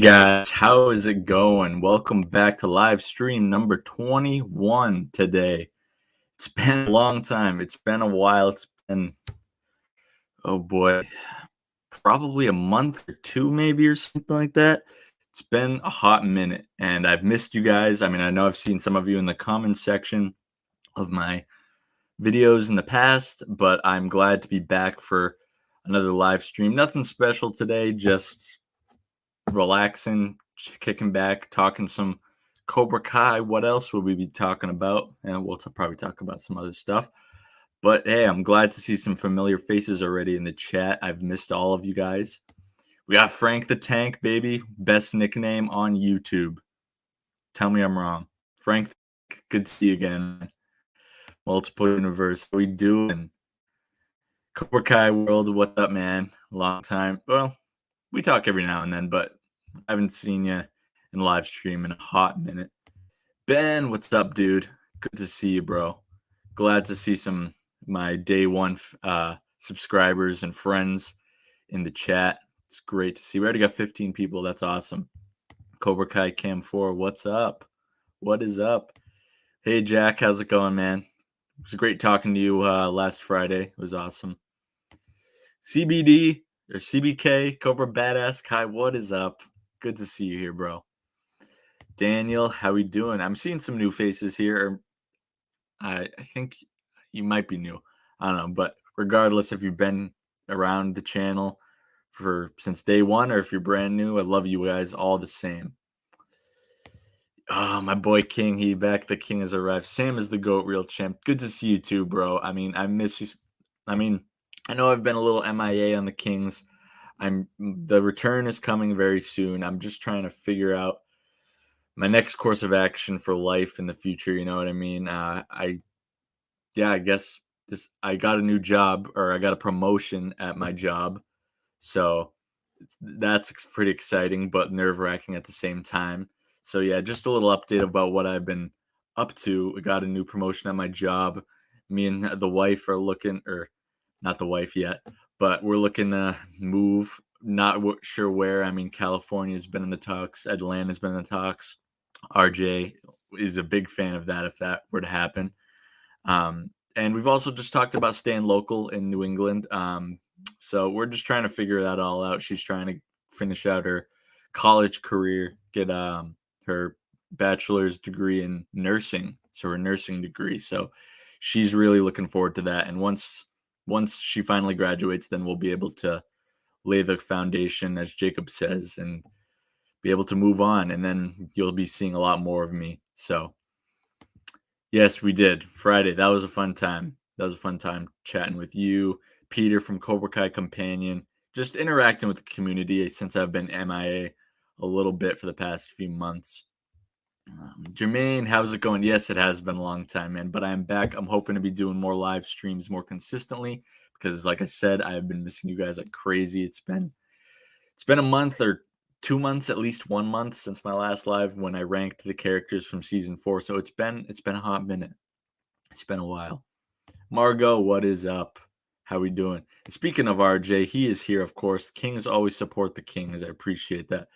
guys, how is it going? Welcome back to live stream number 21 today. It's been a long time. It's been a while. It's been, oh boy, probably a month or two maybe or something like that. It's been a hot minute and I've missed you guys. I mean, I know I've seen some of you in the comments section of my videos in the past, but I'm glad to be back for another live stream. Nothing special today, just relaxing, kicking back, talking some Cobra Kai. What else will we be talking about? And we'll probably talk about some other stuff. But hey, I'm glad to see some familiar faces already in the chat. I've missed all of you guys. We got Frank the Tank, baby. Best nickname on YouTube. Tell me I'm wrong. Frank, good to see you again. Multiple universe. How we doing? Cobra Kai world, what's up, man? Long time. Well, we talk every now and then, but I haven't seen you in live stream in a hot minute. Ben, what's up, dude? Good to see you, bro. Glad to see some my day one subscribers and friends in the chat. It's great to see. We already got 15 people. That's awesome. Cobra Kai Cam 4, what's up? What is up? Hey, Jack, how's it going, man? It was great talking to you last Friday. It was awesome. CBD or CBK, Cobra Badass Kai, what is up? Good to see you here, bro. Daniel, how we doing? I'm seeing some new faces here. I think you might be new. I don't know, but regardless if you've been around the channel since day one or if you're brand new, I love you guys all the same. Oh, my boy King, he back. The King has arrived. Sam is the GOAT, real champ. Good to see you too, bro. I mean, I miss you. I mean, I know I've been a little MIA on the Kings. The return is coming very soon. I'm just trying to figure out my next course of action for life in the future. You know what I mean? I guess I got a new job, or I got a promotion at my job. So that's pretty exciting, but nerve-wracking at the same time. So yeah, just a little update about what I've been up to. I got a new promotion at my job. Me and the wife are looking, or not the wife yet, but we're looking to move. Not sure where. I mean, California's been in the talks. Atlanta's been in the talks. RJ is a big fan of that if that were to happen. And we've also just talked about staying local in New England. So we're just trying to figure that all out. She's trying to finish out her college career, get her bachelor's degree in nursing, so her nursing degree. So she's really looking forward to that. And once she finally graduates, then we'll be able to lay the foundation, as Jacob says, and be able to move on. And then you'll be seeing a lot more of me. So yes, we did. Friday. That was a fun time. That was a fun time chatting with you, Peter from Cobra Kai Companion, just interacting with the community since I've been MIA a little bit for the past few months. Jermaine, how's it going? Yes, it has been a long time, man, but I'm back. I'm hoping to be doing more live streams more consistently because, like I said, I've been missing you guys like crazy. It's been a month or 2 months, at least 1 month since my last live when I ranked the characters from season 4. So it's been a hot minute. It's been a while. Margot, what is up? How we doing? And speaking of RJ, he is here, of course. Kings always support the Kings. I appreciate that.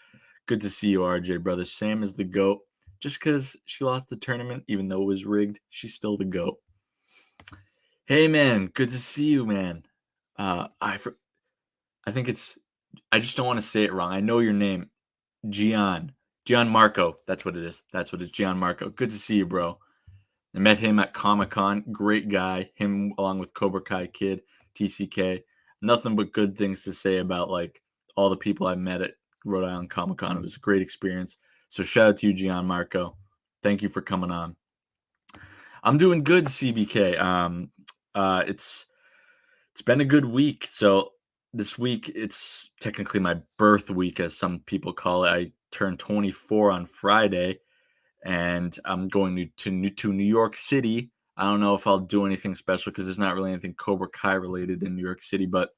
Good to see you, RJ, brother. Sam is the GOAT. Just because she lost the tournament, even though it was rigged, she's still the GOAT. Hey, man. Good to see you, man. I think it's... I just don't want to say it wrong. I know your name. Gianmarco. That's what it is. That's what it's, Gianmarco. Good to see you, bro. I met him at Comic-Con. Great guy. Him along with Cobra Kai Kid, TCK. Nothing but good things to say about like all the people I met at Rhode Island Comic-Con. It was a great experience. So shout out to you, Gianmarco. Thank you for coming on. I'm doing good, CBK. It's been a good week. So this week, it's technically my birth week, as some people call it. I turned 24 on Friday, and I'm going to New York City. I don't know if I'll do anything special because there's not really anything Cobra Kai related in New York City, but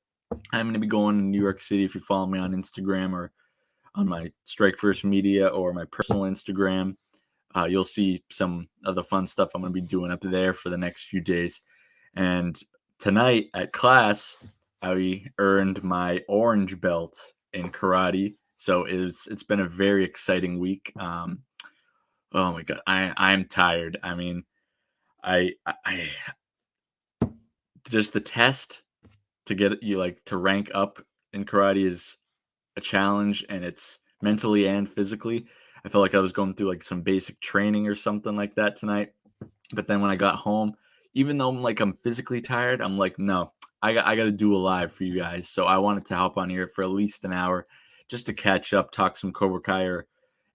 I'm going to be going to New York City. If you follow me on Instagram or on my Strike First Media or my personal Instagram, you'll see some of the fun stuff I'm going to be doing up there for the next few days. And tonight at class, I earned my orange belt in karate So it's been a very exciting week. Oh my god, I'm tired. I mean, I just the test to get you like to rank up in karate is a challenge, and it's mentally and physically. I felt like I was going through like some basic training or something like that tonight. But then when I got home, even though I'm physically tired, I'm like, no, I got to do a live for you guys. So I wanted to hop on here for at least an hour just to catch up, talk some Cobra Kai or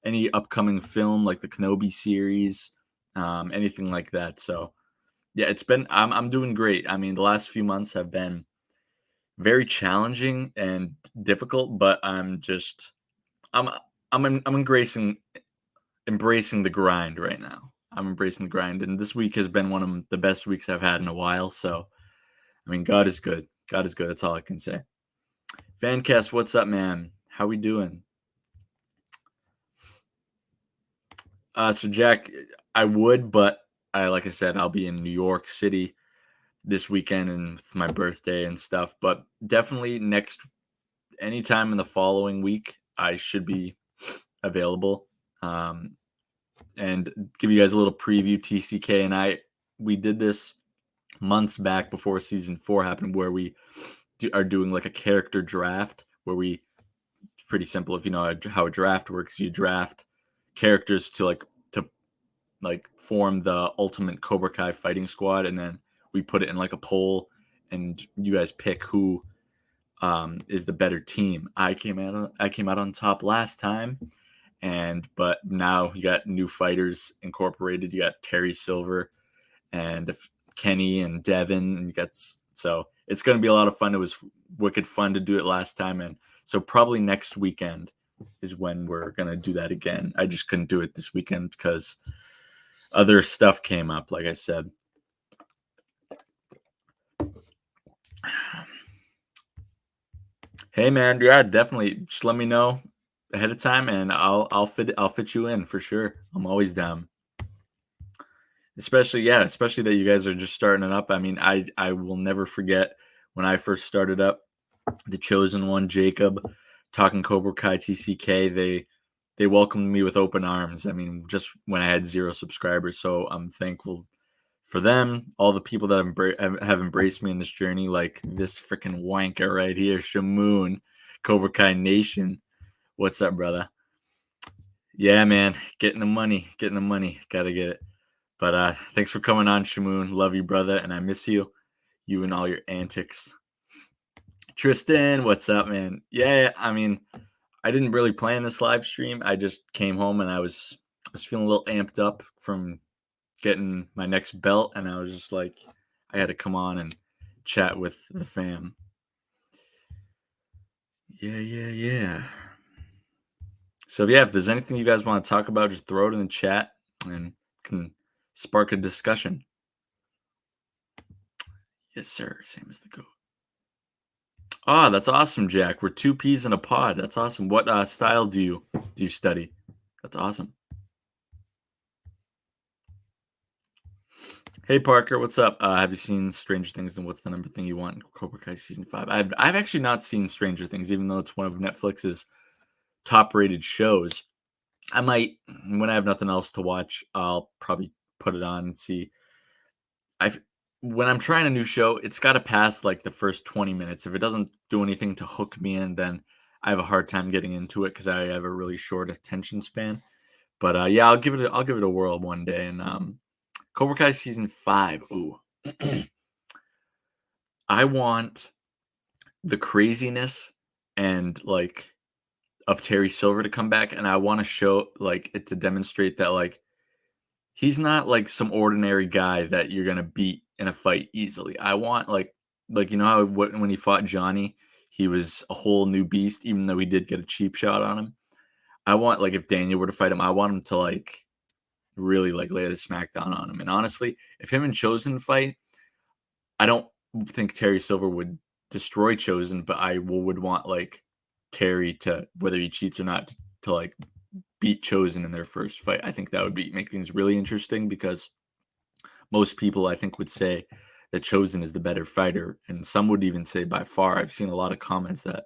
any upcoming film like the Kenobi series, anything like that. So yeah, I'm doing great. I mean, the last few months have been very challenging and difficult, but I'm I'm embracing the grind right now. I'm embracing the grind, and this week has been one of the best weeks I've had in a while. So, I mean, God is good. God is good. That's all I can say. Fancast, what's up, man? How we doing? So Jack, I would, but like I said, I'll be in New York City this weekend and with my birthday and stuff. But definitely anytime in the following week, I should be available. And give you guys a little preview. TCK and we did this months back before season 4 happened, where we are doing like a character draft where it's pretty simple. If you know how a draft works, you draft characters to form the ultimate Cobra Kai fighting squad, and then we put it in like a poll, and you guys pick who is the better team. I came out on top last time, but now you got new fighters incorporated. You got Terry Silver and Kenny and Devin, and so it's going to be a lot of fun. It was wicked fun to do it last time, and so probably next weekend is when we're going to do that again. I just couldn't do it this weekend because other stuff came up, like I said. Hey man, yeah, definitely. Just let me know ahead of time, and I'll fit you in for sure. I'm always down. Especially that you guys are just starting it up. I mean, I will never forget when I first started up, the chosen one, Jacob, talking Cobra Kai TCK. They welcomed me with open arms. I mean, just when I had 0 subscribers. So I'm thankful for them, all the people that have embraced me in this journey, like this freaking wanker right here, Shamoon, Cobra Kai Nation. What's up, brother? Yeah, man, getting the money, gotta get it. But thanks for coming on, Shamoon. Love you, brother, and I miss you and all your antics. Tristan, what's up, man? Yeah, I mean, I didn't really plan this live stream. I just came home and I was feeling a little amped up from getting my next belt, and I was just like, I had to come on and chat with the fam. Yeah. So yeah, if there's anything you guys want to talk about, just throw it in the chat and can spark a discussion. Yes, sir. Same as the goat. Ah, that's awesome, Jack. We're 2 peas in a pod. That's awesome. What style do you study? That's awesome. Hey Parker, what's up? Have you seen Stranger Things, and what's the number thing you want in Cobra Kai season 5? I've actually not seen Stranger Things, even though it's one of Netflix's top-rated shows. I might, when I have nothing else to watch, I'll probably put it on and see. When I'm trying a new show, it's got to pass like the first 20 minutes. If it doesn't do anything to hook me in, then I have a hard time getting into it because I have a really short attention span. But yeah, I'll give it a whirl one day. And Cobra Kai season 5. Ooh, I want the craziness and like of Terry Silver to come back, and I want to show like it to demonstrate that like he's not like some ordinary guy that you're gonna beat in a fight easily. I want you know how when he fought Johnny, he was a whole new beast, even though he did get a cheap shot on him. I want like if Daniel were to fight him, I want him to like really like lay the smackdown on him. And honestly, if him and Chosen fight, I don't think Terry Silver would destroy Chosen, but I would want like Terry to, whether he cheats or not, to like beat Chosen in their first fight. I think that would make things really interesting because most people I think would say that Chosen is the better fighter, and some would even say by far. I've seen a lot of comments that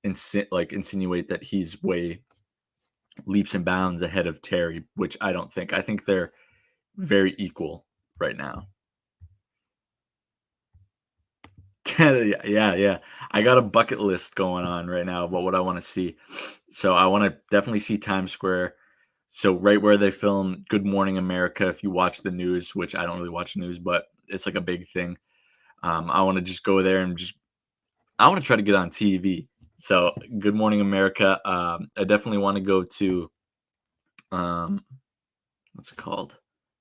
insinuate that he's way leaps and bounds ahead of Terry, which I don't think. I think they're very equal right now. Yeah. I got a bucket list going on right now about what I want to see. So I want to definitely see Times Square. So right where they film Good Morning America, if you watch the news, which I don't really watch the news, but it's like a big thing. I want to just go there and I want to try to get on TV. So Good Morning America. I definitely want to go to what's it called?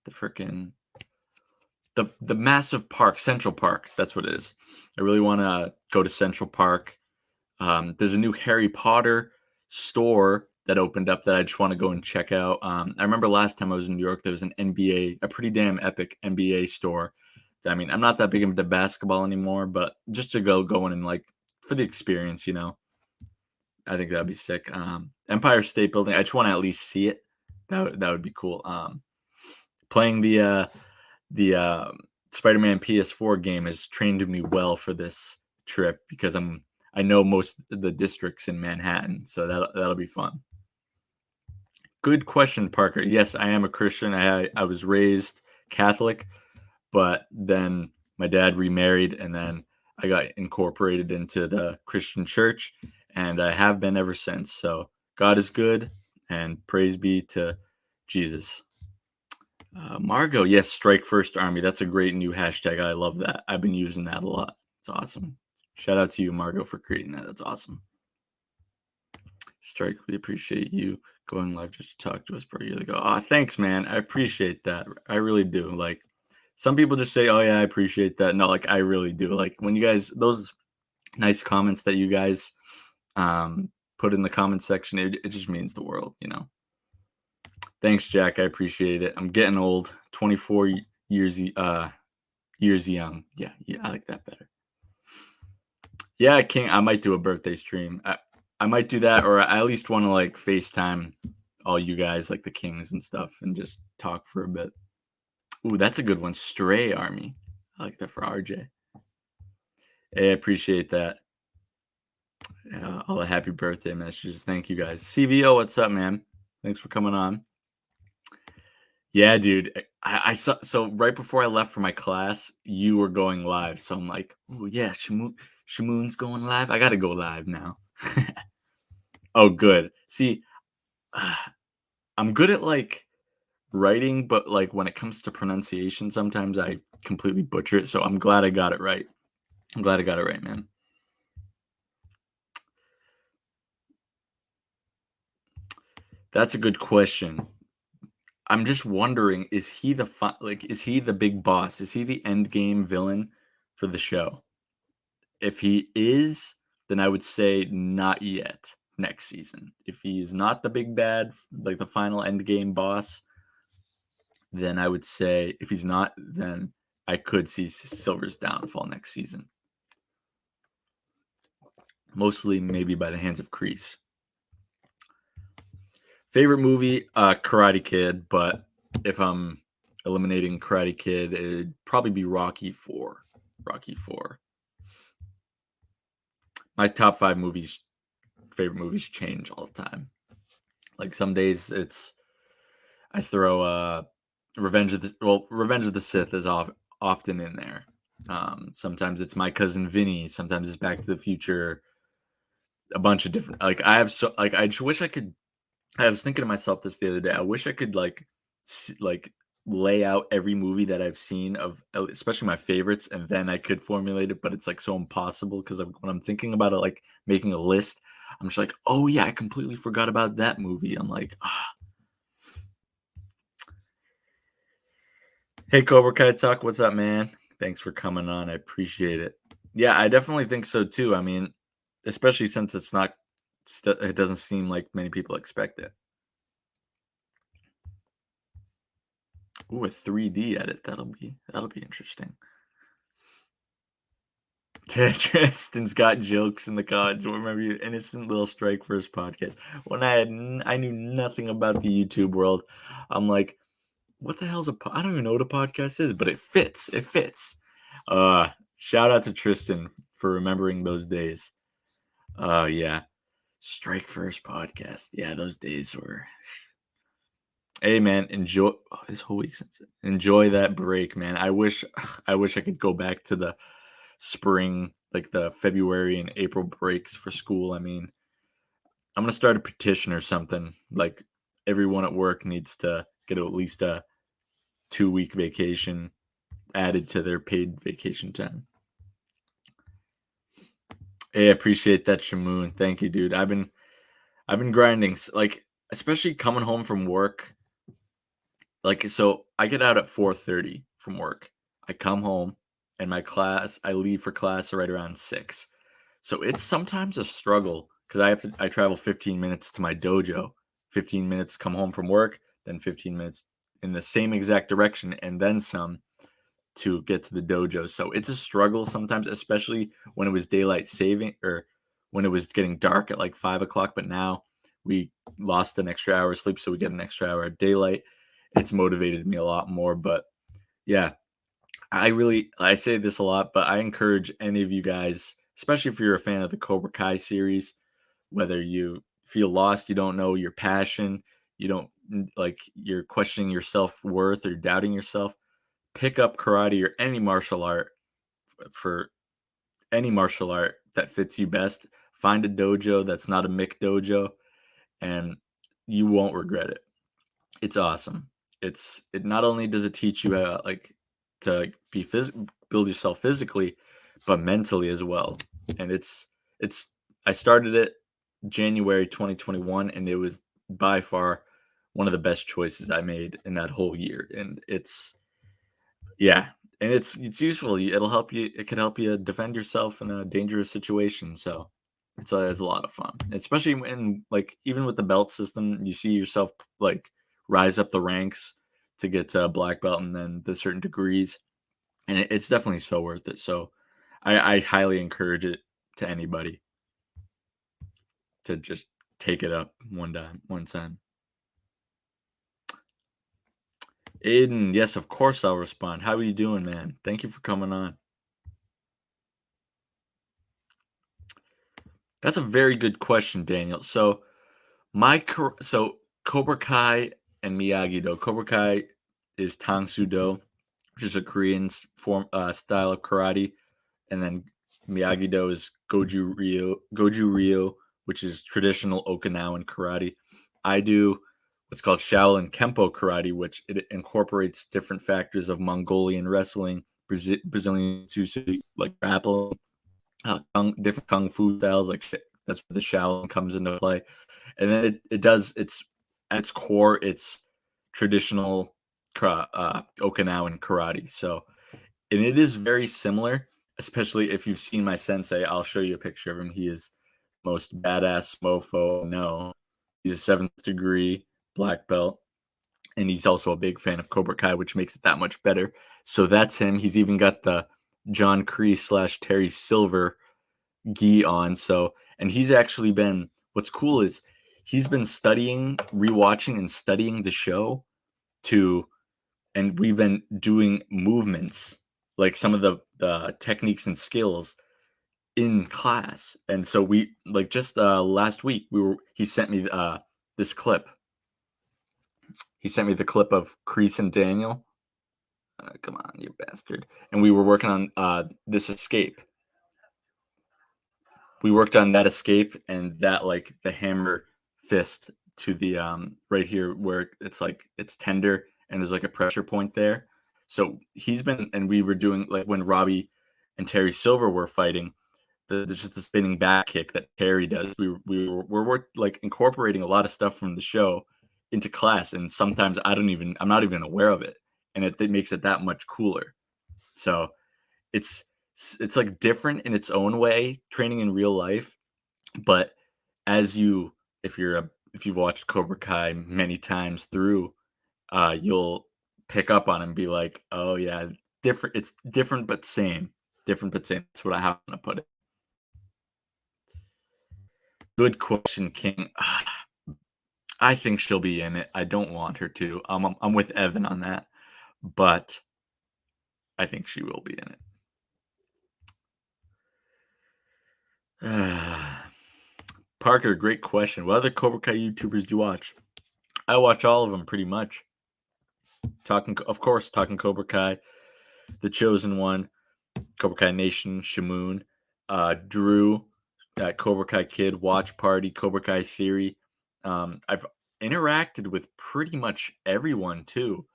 The freaking the massive park, Central Park. That's what it is. I really want to go to Central Park. There's a new Harry Potter store that opened up that I just want to go and check out. I remember last time I was in New York, there was an NBA, a pretty damn epic NBA store. I mean, I'm not that big into basketball anymore, but just to go in and like for the experience, I think that'd be sick. Empire State Building, I just want to at least see it. That would be cool. Playing the Spider-Man PS4 game has trained me well for this trip because I know most of the districts in Manhattan, so that'll be fun. Good question, Parker. Yes, I am a Christian. I was raised Catholic, but then my dad remarried, and then I got incorporated into the Christian church, and I have been ever since. So God is good, and praise be to Jesus. Margot, yes, Strike First Army. That's a great new hashtag. I love that. I've been using that a lot. It's awesome. Shout out to you, Margot, for creating that. That's awesome. Strike, we appreciate you going live just to talk to us per year ago. Oh, thanks, man. I appreciate that. I really do. Like, some people just say, "Oh yeah, I appreciate that." No, like I really do. Like when you guys those nice comments that you guys put in the comment section, it just means the world. Thanks, Jack. I appreciate it. I'm getting old. 24 years young. Yeah, I like that better. Yeah, I might do a birthday stream. I might do that, or I at least want to like FaceTime all you guys, like the Kings and stuff, and just talk for a bit. Ooh, that's a good one. Stray Army. I like that for RJ. Hey, I appreciate that. All the happy birthday messages. Thank you guys. CVO, what's up, man? Thanks for coming on. Yeah, dude. I saw, so right before I left for my class, you were going live. So I'm like, oh yeah, Shamoon's going live. I gotta go live now. Oh, good. See, I'm good at like writing, but like when it comes to pronunciation, sometimes I completely butcher it. So I'm glad I got it right. I'm glad I got it right, man. That's a good question. I'm just wondering, is he is he the big boss? Is he the end game villain for the show? If he is, then I would say not yet next season. If he's not the big bad, like the final end game boss, then I would say if he's not, then I could see Silver's downfall next season. Mostly maybe by the hands of Kreese. Favorite movie, Karate Kid, but if I'm eliminating Karate Kid, it'd probably be Rocky 4. Rocky 4. My top 5 favorite movies change all the time. Like some days I throw Revenge of the Sith is often in there. Sometimes it's My Cousin Vinny, sometimes it's Back to the Future, a bunch of different I just wish I could. I was thinking to myself this the other day. I wish I could lay out every movie that I've seen of especially my favorites, and then I could formulate it. But it's like so impossible because when I'm thinking about it, like making a list, I'm just like, oh yeah, I completely forgot about that movie. I'm like, ah. Hey, Cobra Kai Talk, what's up, man? Thanks for coming on. I appreciate it. Yeah, I definitely think so too. I mean, especially since it doesn't seem like many people expect it. Ooh, a 3D edit. That'll be interesting. Tristan's got jokes in the cards. Remember your innocent little Strike First podcast. When I knew nothing about the YouTube world, I'm like, what the hell's I don't even know what a podcast is, but it fits. It fits. Shout out to Tristan for remembering those days. Yeah. Strike First podcast. Yeah, those days were. Hey man, enjoy this whole week since enjoy that break, man. I wish I could go back to the spring, like the February and April breaks for school. I mean, I'm gonna start a petition or something. Like everyone at work needs to get at least a 2 week vacation added to their paid vacation time. Hey, I appreciate that, Shamoon. Thank you, dude. I've been grinding, like especially coming home from work. Like so, I get out at 4:30 from work. I come home, and I leave for class right around 6. So it's sometimes a struggle because I travel 15 minutes to my dojo, 15 minutes come home from work, then 15 minutes in the same exact direction, and then some to get to the dojo. So it's a struggle sometimes, especially when it was daylight saving or when it was getting dark at like 5 o'clock. But now we lost an extra hour of sleep, so we get an extra hour of daylight. It's motivated me a lot more. But yeah, I say this a lot, but I encourage any of you guys, especially if you're a fan of the Cobra Kai series, whether you feel lost, you don't know your passion, you don't like you're questioning your self worth or doubting yourself, pick up karate or any martial art for any martial art that fits you best. Find a dojo that's not a Mick dojo, and you won't regret it. It's awesome. It not only does it teach you like to build yourself physically, but mentally as well. And it's I started it January 2021, and it was by far one of the best choices I made in that whole year. And yeah, and it's useful. It'll help you. It can help you defend yourself in a dangerous situation. So it's a lot of fun, especially when like even with the belt system, you see yourself like rise up the ranks to get to a black belt and then the certain degrees, and it's definitely so worth it. So I highly encourage it to anybody to just take it up one time. Aiden, yes, of course I'll respond. How are you doing, man? Thank you for coming on. That's a very good question, Daniel. So so Cobra Kai and Miyagi Do. Cobra Kai is Tang Soo Do, which is a Korean style of karate, and then Miyagi Do is Goju Ryu, which is traditional Okinawan karate. I do what's called Shaolin Kempo karate, which it incorporates different factors of Mongolian wrestling, Brazilian jiu-jitsu, like grappling, different kung fu styles. Like that's where the Shaolin comes into play, and then it does it's at its core it's traditional Okinawan karate. So and it is very similar, especially if you've seen my sensei. I'll show you a picture of him. He is most badass mofo. No, he's a seventh degree black belt, and he's also a big fan of Cobra Kai, which makes it that much better. So that's him. He's even got the John Kreese / Terry Silver gi on. So, and he's actually been. What's cool is he's been rewatching, and studying the show to and we've been doing movements like some of the techniques and skills in class. And so we like just last week he sent me this clip. He sent me the clip of Kreese and Daniel. Come on, you bastard. And we were working on this escape. We worked on that escape and that like the hammer fist to the right here where it's like it's tender and there's like a pressure point there. So he's been and we were doing like when Robbie and Terry Silver were fighting, just the spinning back kick that Terry does. We're like incorporating a lot of stuff from the show into class, and sometimes I'm not even aware of it, and it makes it that much cooler. So it's it's like different in its own way, training in real life, but as you if you've watched Cobra Kai many times through, you'll pick up on and be like, "Oh yeah, different. It's different but same. Different but same." That's what I have to put it. Good question, King. I think she'll be in it. I don't want her to. I'm with Evan on that, but I think she will be in it. Parker, great question. What other Cobra Kai YouTubers do you watch? I watch all of them pretty much. Of course, talking Cobra Kai, The Chosen One, Cobra Kai Nation, Shamoon, Drew, Cobra Kai Kid, Watch Party, Cobra Kai Theory. I've interacted with pretty much everyone too,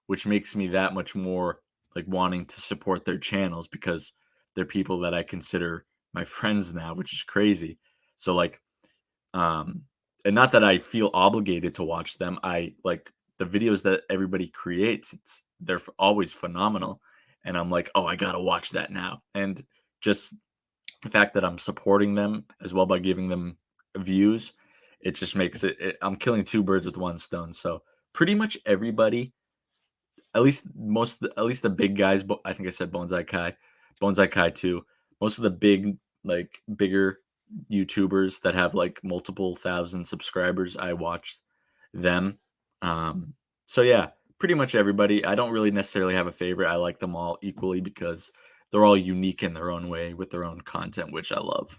which makes me that much more like wanting to support their channels because they're people that I consider my friends now, which is crazy. So like, um, and not that I feel obligated to watch them. I like the videos that everybody creates. They're always phenomenal, and I'm like, oh, I gotta watch that now. And just the fact that I'm supporting them as well by giving them views, it just makes I'm killing two birds with one stone. So pretty much everybody, at least the big guys. I think I said Bonsai Kai too. Most of the bigger YouTubers that have like multiple thousand subscribers, I watch them. Um, so yeah, pretty much everybody. I don't really necessarily have a favorite. I like them all equally because they're all unique in their own way with their own content, which I love.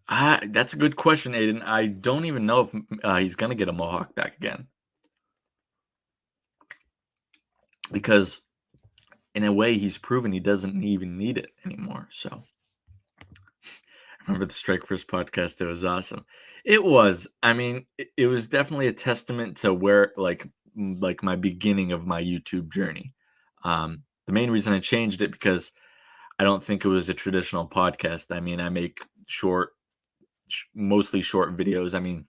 That's a good question, Aiden. I don't even know if he's gonna get a mohawk back again because in a way he's proven he doesn't even need it anymore. So I remember the Strike First podcast. It was awesome. It was. I mean, it was definitely a testament to where like my beginning of my YouTube journey. The main reason I changed it because I don't think it was a traditional podcast. I mean, I make mostly short videos. I mean,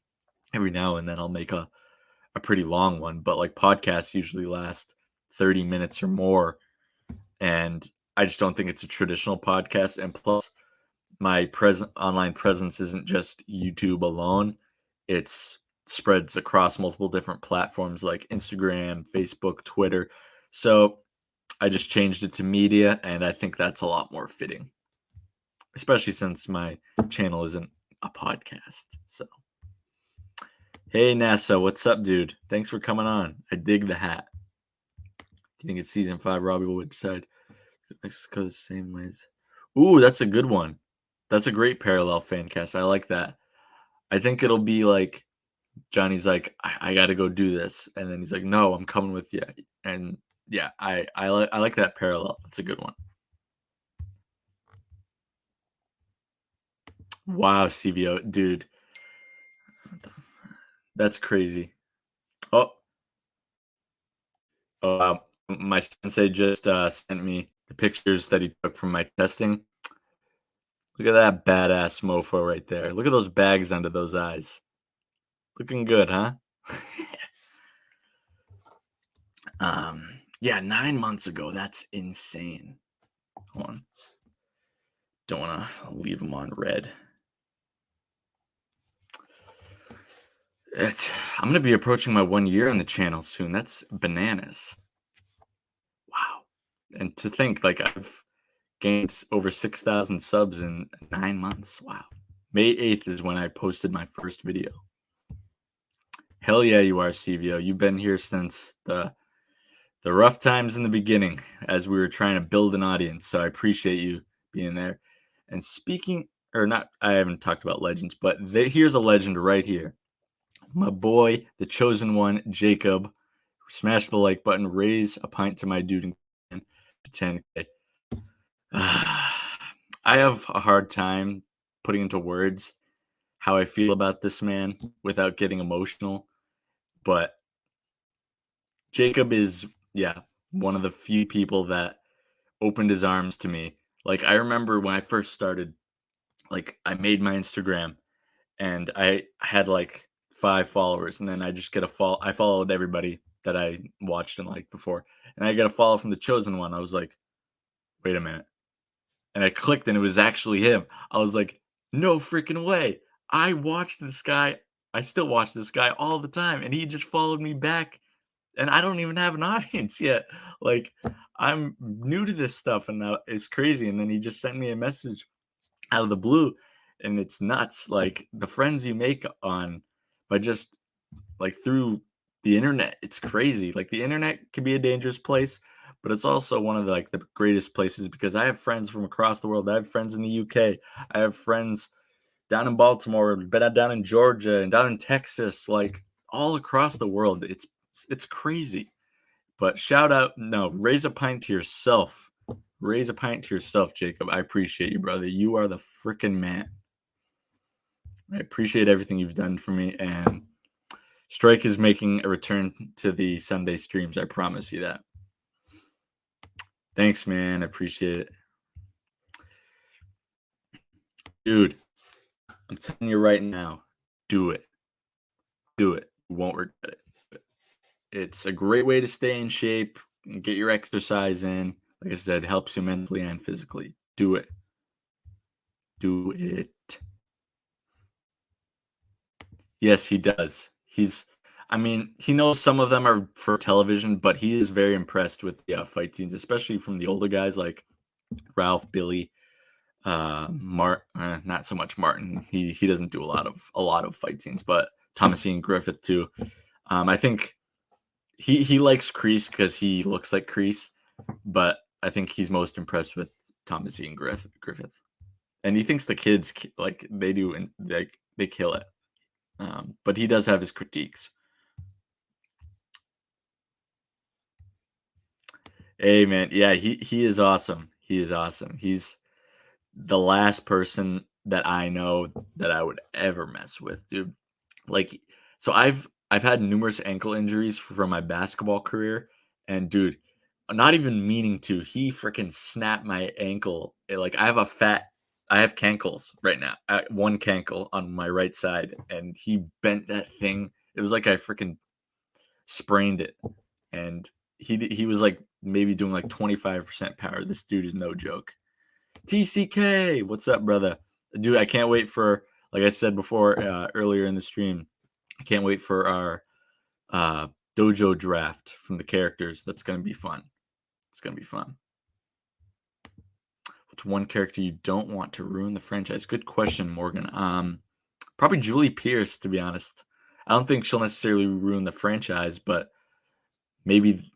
every now and then I'll make a pretty long one, but like podcasts usually last 30 minutes or more. And I just don't think it's a traditional podcast. And plus, my present online presence isn't just YouTube alone. It's spreads across multiple different platforms like Instagram, Facebook, Twitter. So I just changed it to media, and I think that's a lot more fitting, especially since my channel isn't a podcast. So, hey, NASA, what's up, dude? Thanks for coming on. I dig the hat. Do you think it's season 5? Robbie would decide Mexico the same ways. Ooh, that's a good one. That's a great parallel fan cast. I like that. I think it'll be like Johnny's like, I got to go do this, and then he's like, no, I'm coming with you. And yeah, I like that parallel. That's a good one. Wow, CVO, dude, that's crazy. Oh, my sensei just sent me the pictures that he took from my testing. Look at that badass mofo right there. Look at those bags under those eyes. Looking good, huh? Yeah, 9 months ago. That's insane. Hold on. Don't want to leave him on red. I'm gonna be approaching my 1 year on the channel soon. That's bananas. Wow. And to think like I've gained over 6,000 subs in 9 months. Wow. May 8th is when I posted my first video. Hell yeah, you are, CVO. You've been here since the rough times in the beginning as we were trying to build an audience. So I appreciate you being there. And speaking, or not, I haven't talked about legends, but here's a legend right here. My boy, the chosen one, Jacob. Smash the like button, raise a pint to my dude to 10K. I have a hard time putting into words how I feel about this man without getting emotional. But Jacob is, yeah, one of the few people that opened his arms to me. Like, I remember when I first started, like, I made my Instagram and I had like 5 followers, and then I just get a follow. I followed everybody that I watched and liked before, and I get a follow from the chosen one. I was like, wait a minute. And I clicked and it was actually him. I was like, no freaking way. I watched this guy. I still watch this guy all the time, and he just followed me back. And I don't even have an audience yet. Like, I'm new to this stuff, and now it's crazy. And then he just sent me a message out of the blue, and it's nuts. Like the friends you make on by just like through the internet, it's crazy. Like the internet can be a dangerous place, but it's also one of the greatest places because I have friends from across the world. I have friends in the UK. I have friends down in Baltimore, been down in Georgia and down in Texas, like all across the world. It's crazy. But shout out, no, raise a pint to yourself. Raise a pint to yourself, Jacob. I appreciate you, brother. You are the freaking man. I appreciate everything you've done for me, and Strike is making a return to the Sunday streams. I promise you that. Thanks, man. I appreciate it. Dude, I'm telling you right now, do it. Do it. You won't regret it. It's a great way to stay in shape and get your exercise in. Like I said, helps you mentally and physically. Do it. Do it. Yes, he does. He knows some of them are for television, but he is very impressed with the fight scenes, especially from the older guys like Ralph, Billy, not so much Martin. He doesn't do a lot of fight scenes, but Thomasine Griffith too. I think he likes Kreese because he looks like Kreese, but I think he's most impressed with Thomasine Griffith, and he thinks the kids like they do and they kill it. But he does have his critiques. Hey man, yeah, he is awesome. He is awesome. He's the last person that I know that I would ever mess with, dude. Like, so I've had numerous ankle injuries from my basketball career, and dude, not even meaning to, he freaking snapped my ankle. Like I have cankles right now. One cankle on my right side, and he bent that thing. It was like I freaking sprained it, and he was like maybe doing like 25% power. This dude is no joke. TCK, what's up, brother? Dude, I can't wait for, like I said before earlier in the stream, I can't wait for our dojo draft from the characters. That's gonna be fun. It's gonna be fun. What's one character you don't want to ruin the franchise? Good question, Morgan. Probably Julie Pierce, to be honest. I don't think she'll necessarily ruin the franchise, but maybe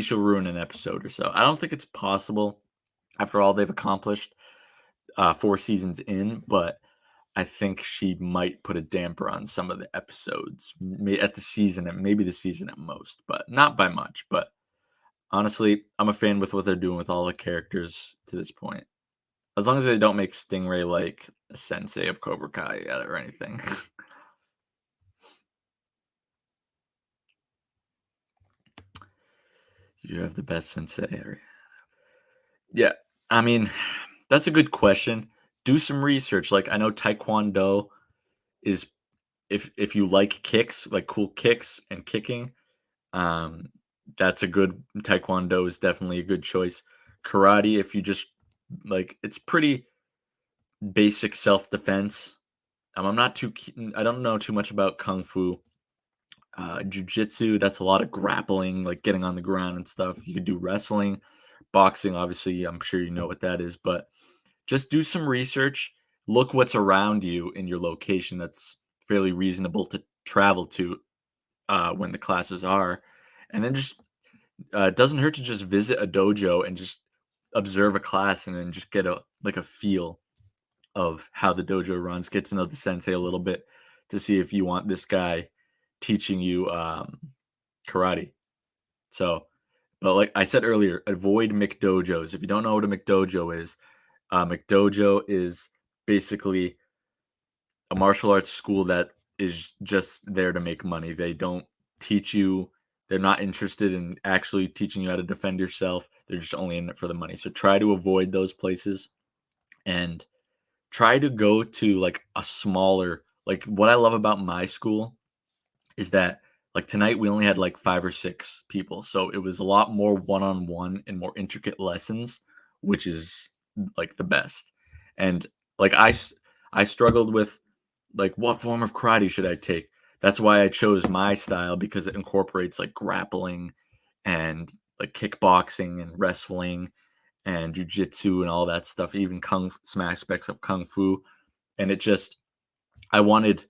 she'll ruin an episode or so. I don't think it's possible after all they've accomplished 4 seasons in, but I think she might put a damper on some of the episodes at the season, and maybe the season at most, but not by much. But honestly, I'm a fan with what they're doing with all the characters to this point. As long as they don't make Stingray like a sensei of Cobra Kai or anything. You have the best sensei. Yeah, I mean, that's a good question. Do some research. Like I know Taekwondo is if you like kicks, like cool kicks and kicking, um, that's a good Taekwondo is definitely a good choice. Karate, if you just like, it's pretty basic self defense. I'm not too. I don't know too much about kung fu. Jiu-jitsu, that's a lot of grappling, like getting on the ground and stuff. You could do wrestling, boxing. Obviously, I'm sure you know what that is, but just do some research. Look what's around you in your location that's fairly reasonable to travel to when the classes are, and then just it doesn't hurt to just visit a dojo and just observe a class and then just get a feel of how the dojo runs. Get to know the sensei a little bit to see if you want this guy teaching you karate. So, but like I said earlier, avoid McDojos. If you don't know what a McDojo is, McDojo is basically a martial arts school that is just there to make money. They don't teach you, they're not interested in actually teaching you how to defend yourself. They're just only in it for the money. So try to avoid those places and try to go to like a smaller, like what I love about my school is that like tonight we only had like 5 or 6 people. So it was a lot more one-on-one and more intricate lessons, which is like the best. And like I struggled with like what form of karate should I take? That's why I chose my style because it incorporates like grappling and like kickboxing and wrestling and jujitsu and all that stuff, even some aspects of kung fu. And it just I wanted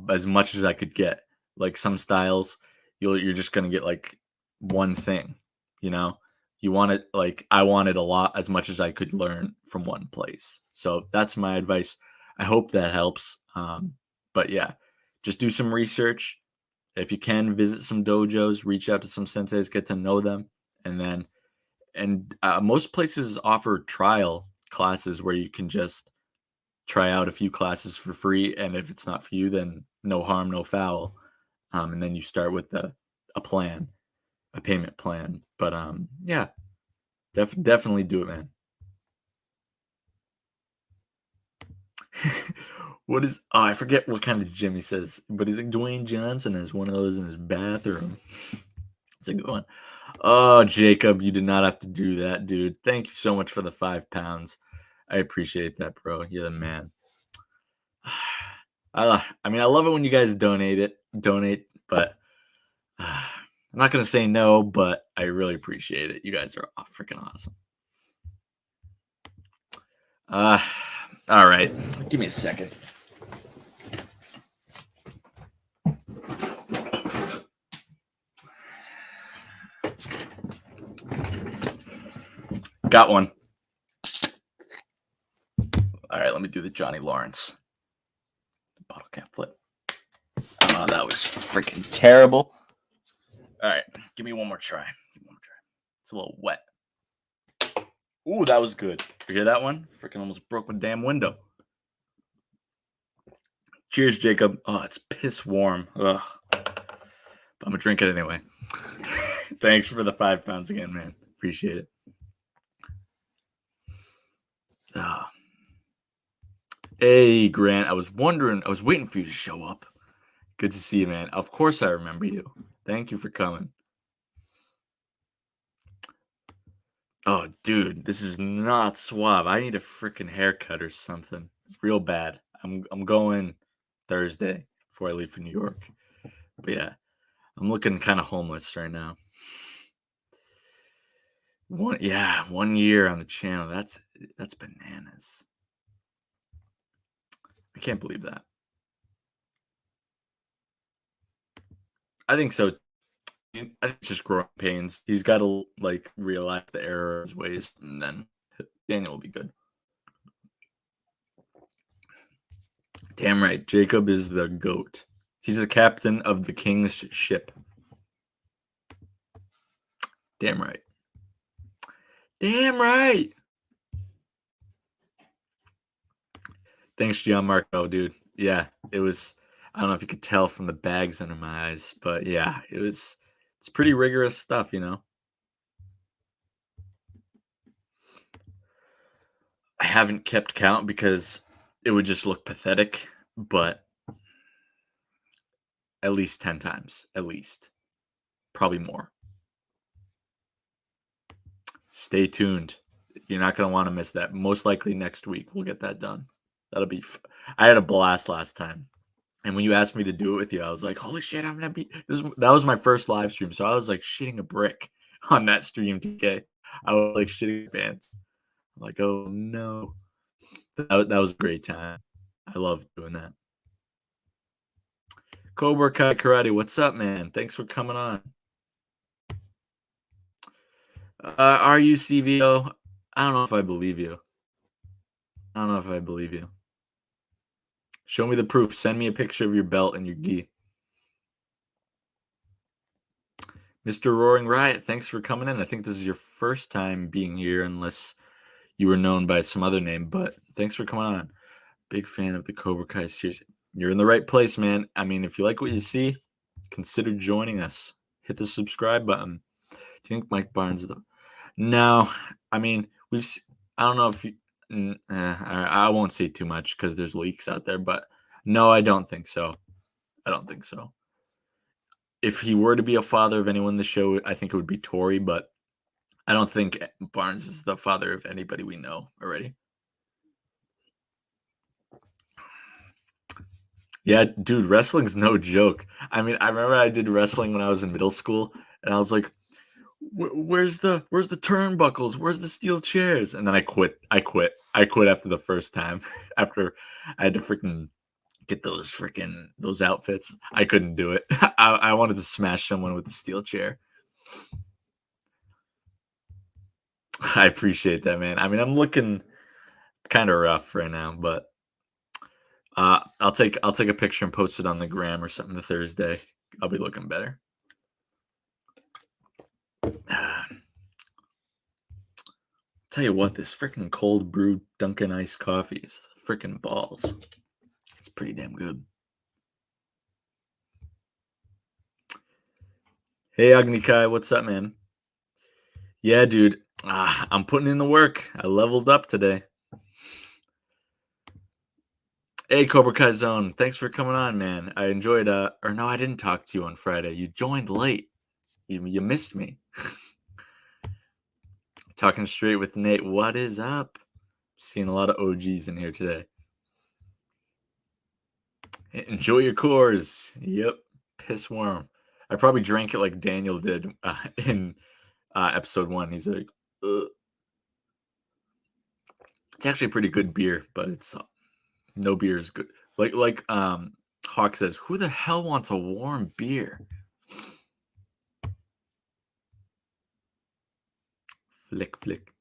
as much as I could get. Like some styles, you're just gonna get like one thing, You know, you want it like I wanted a lot as much as I could learn from one place. So that's my advice. I hope that helps. But yeah, just do some research. If you can, visit some dojos, reach out to some senseis, get to know them, and then most places offer trial classes where you can just try out a few classes for free, and if it's not for you, then no harm, no foul. And then you start with a plan, a payment plan. But yeah, definitely do it, man. What is? Oh, I forget what kind of gym he says, but he's like Dwayne Johnson has one of those in his bathroom. It's a good one. Oh, Jacob, you did not have to do that, dude. Thank you so much for the £5. I appreciate that, bro. You're the man. I mean, I love it when you guys donate, but I'm not gonna say no, but I really appreciate it. You guys are freaking awesome. All right, give me a second. Got one. All right, let me do the Johnny Lawrence bottle cap flip. Oh, that was freaking terrible. All right, give me one more try. It's a little wet. Ooh, that was good. You hear that one? Freaking almost broke my damn window. Cheers, Jacob. Oh, it's piss warm. Ugh. But I'm gonna drink it anyway. Thanks for the £5 again, man. Appreciate it. Hey, Grant. I was waiting for you to show up. Good to see you, man. Of course I remember you. Thank you for coming. Oh, dude, this is not suave. I need a freaking haircut or something. Real bad. I'm going Thursday before I leave for New York. But yeah, I'm looking kind of homeless right now. 1 year on the channel. That's bananas. I can't believe that. I think so. I think it's just growing pains. He's got to like realize the error of his ways, and then Daniel will be good. Damn right, Jacob is the GOAT. He's the captain of the king's ship. Damn right. Damn right. Thanks, Gianmarco, dude. Yeah, it was. I don't know if you could tell from the bags under my eyes, but yeah, it's pretty rigorous stuff, you know. I haven't kept count because it would just look pathetic, but at least 10 times, at least. Probably more. Stay tuned. You're not going to want to miss that. Most likely next week we'll get that done. That'll be I had a blast last time. And when you asked me to do it with you, I was like, "Holy shit, I'm going to be that was my first live stream." So I was like shitting a brick on that stream, TK. I was like shitting pants. I'm like, "Oh no." That was a great time. I love doing that. Cobra Kai Karate, what's up, man? Thanks for coming on. Are you CVO? I don't know if I believe you. Show me the proof. Send me a picture of your belt and your gi. Mr. Roaring Riot, thanks for coming in. I think this is your first time being here, unless you were known by some other name, but thanks for coming on. Big fan of the Cobra Kai series. You're in the right place, man. I mean, if you like what you see, consider joining us. Hit the subscribe button. Do you think Mike Barnes is the... No, I mean, I don't know if you... I won't say too much because there's leaks out there, but no, I don't think so. If he were to be a father of anyone in the show, I think it would be Tori, but I don't think Barnes is the father of anybody we know already. Yeah, dude, wrestling's no joke. I mean, I remember I did wrestling when I was in middle school, and I was like, "Where's the turnbuckles? Where's the steel chairs?" And then I quit after the first time. After I had to freaking get those outfits, I couldn't do it. I wanted to smash someone with a steel chair. I appreciate that, man. I mean, I'm looking kind of rough right now, but I'll take a picture and post it on the gram or something Thursday. I'll be looking better. Tell you what, this freaking cold brew Dunkin' iced coffee is freaking balls. It's pretty damn good. Hey, Agni Kai, what's up, man? Yeah, dude. I'm putting in the work. I leveled up today. Hey, Cobra Kai Zone. Thanks for coming on, man. I enjoyed, or no, I didn't talk to you on Friday. You joined late. You missed me. Talking straight with Nate. What is up? Seeing a lot of OGs in here today. Enjoy your cores. Yep. Piss worm. I probably drank it like Daniel did in episode 1. He's like, ugh. It's actually a pretty good beer, but it's no beer is good. Like Hawk says, who the hell wants a warm beer? Flick flick.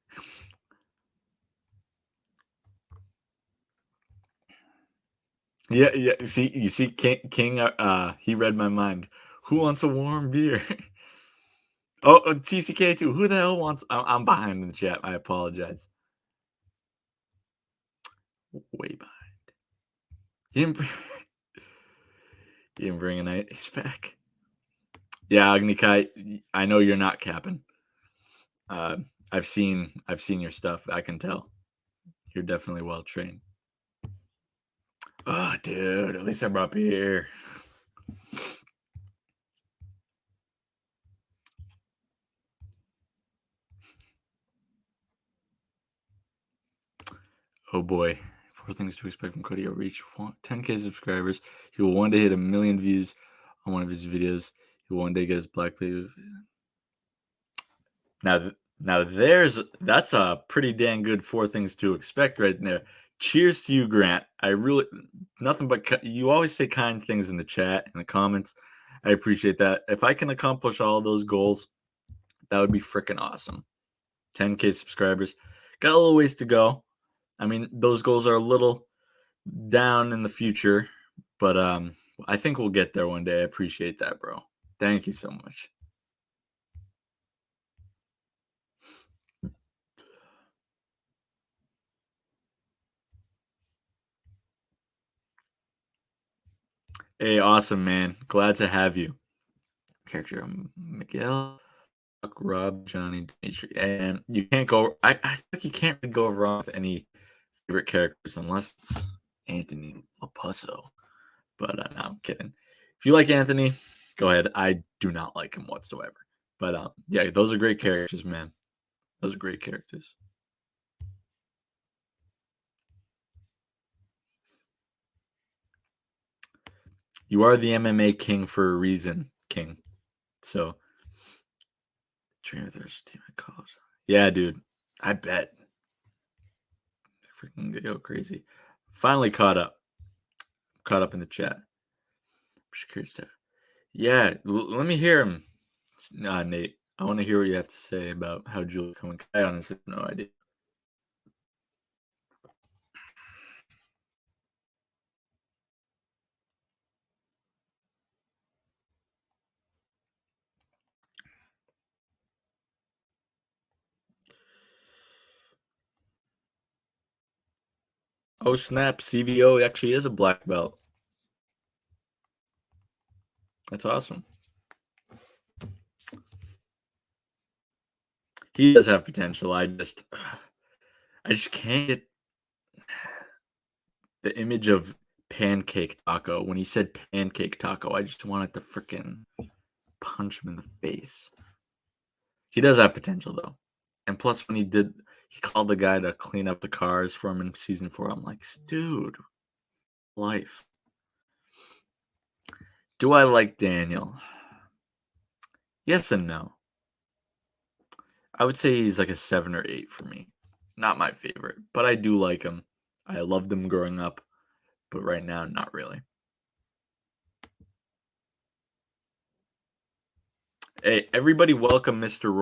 Yeah, yeah. You see, King. He read my mind. Who wants a warm beer? Oh, TCK too. Who the hell wants? I'm behind in the chat. I apologize. Way behind. You didn't bring, you didn't bring a night. He's back. Yeah, Agni Kai. I know you're not capping. Uh, I've seen your stuff. I can tell. You're definitely well trained. Oh, dude. At least I brought beer. Oh boy. 4 things to expect from Cody. He'll reach 10K subscribers. He will one day hit 1 million views on one of his videos. He will one day get his black baby. Now that's a pretty dang good 4 things to expect right there. Cheers to you, Grant. I really nothing but you always say kind things in the chat in the comments. I appreciate that. If I can accomplish all those goals, that would be freaking awesome. 10K subscribers. Got a little ways to go. I mean, those goals are a little down in the future, but I think we'll get there one day. I appreciate that, bro. Thank you so much. Hey, awesome, man. Glad to have you. Character Miguel, Rob, Johnny, Dimitri, and you can't go. I think you can't really go wrong with any favorite characters unless it's Anthony Lapusso. But no, I'm kidding. If you like Anthony, go ahead. I do not like him whatsoever. But yeah, those are great characters, man. Those are great characters. You are the MMA king for a reason, King. So, train with their team at college. Yeah, dude. I bet. Freaking go crazy. Finally caught up. Caught up in the chat. I'm just curious to. Yeah, let me hear him, Nate. I want to hear what you have to say about how Julie coming. I honestly have no idea. Oh snap! CVO actually is a black belt. That's awesome. He does have potential. I just can't get the image of pancake taco. When he said pancake taco, I just wanted to freaking punch him in the face. He does have potential though. And plus when he called the guy to clean up the cars for him in season 4. I'm like, dude, life. Do I like Daniel? Yes and no. I would say he's like a 7 or 8 for me. Not my favorite, but I do like him. I loved him growing up, but right now, not really. Hey, everybody, welcome Mr.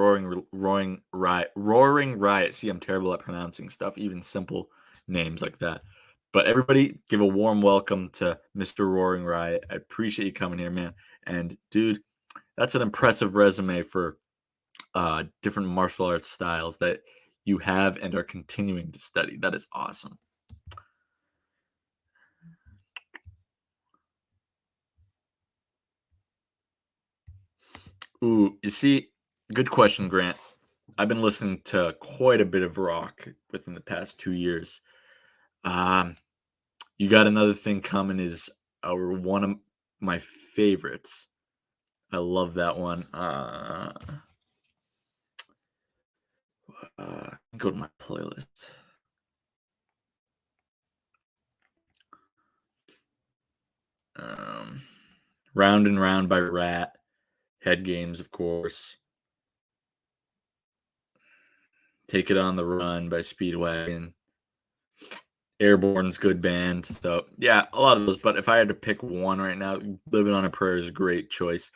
Roaring Riot. See, I'm terrible at pronouncing stuff, even simple names like that. But everybody, give a warm welcome to Mr. Roaring Riot. I appreciate you coming here, man. And dude, that's an impressive resume for different martial arts styles that you have and are continuing to study. That is awesome. Ooh, you see, good question, Grant. I've been listening to quite a bit of rock within the past 2 years. Um, You Got Another Thing Coming is one of my favorites. I love that one. Go to my playlist. Um, Round and Round by Rat. Head Games, of course. Take It on the Run by Speedwagon. Airborne's good band. So yeah, a lot of those. But if I had to pick one right now, Living on a Prayer is a great choice.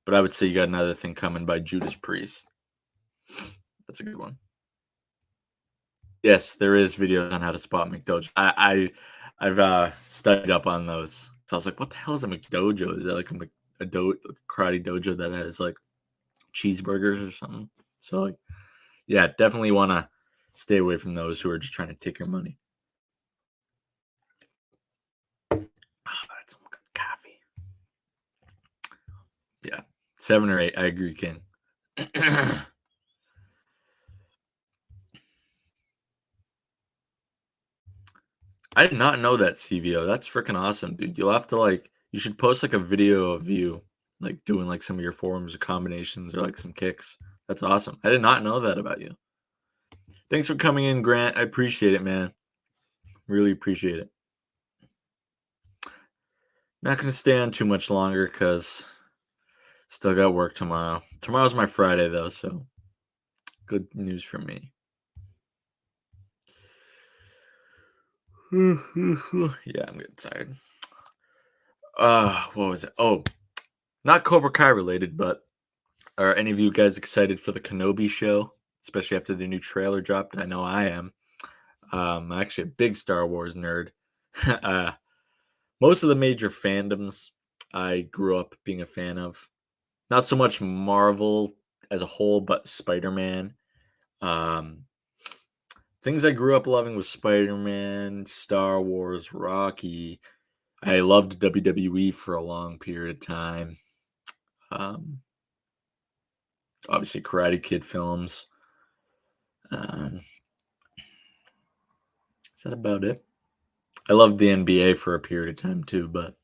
But I would say You Got Another Thing Coming by Judas Priest. That's a good one. Yes, there is videos on how to spot McDojo. I've studied up on those. So I was like, what the hell is a McDojo? Is that like a karate dojo that has like cheeseburgers or something? So like, yeah, definitely want to stay away from those who are just trying to take your money. That's some good coffee. Yeah, 7 or 8. I agree, King. I did not know that CVO. That's freaking awesome, dude. You'll have to like you should post like a video of you like doing like some of your forms or combinations or like some kicks. That's awesome. I did not know that about you. Thanks for coming in, Grant. I appreciate it, man. Really appreciate it. Not gonna stay on too much longer because still got work tomorrow. Tomorrow's my Friday though, so good news for me. Yeah, I'm getting tired. What was it? Oh, not Cobra Kai related, but are any of you guys excited for the Kenobi show, especially after the new trailer dropped? I know I am. I'm actually a big Star Wars nerd. uh, most of the major fandoms I grew up being a fan of. Not so much Marvel as a whole, but Spider Man. Um, Things I grew up loving was Spider Man, Star Wars, Rocky. I loved WWE for a long period of time. Um, Obviously, Karate Kid films. Um, is that about it? I loved the NBA for a period of time too, but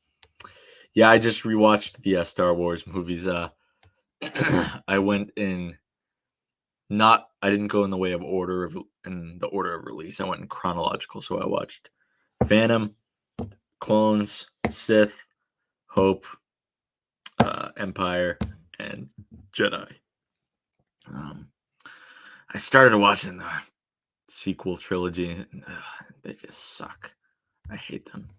yeah, I just rewatched the Star Wars movies. I went in not I didn't go in the way of in the order of release. I went in chronological, so I watched Phantom, Clones, Sith, Hope, Empire, and Jedi. Um, I started watching the sequel trilogy. And, they just suck. I hate them.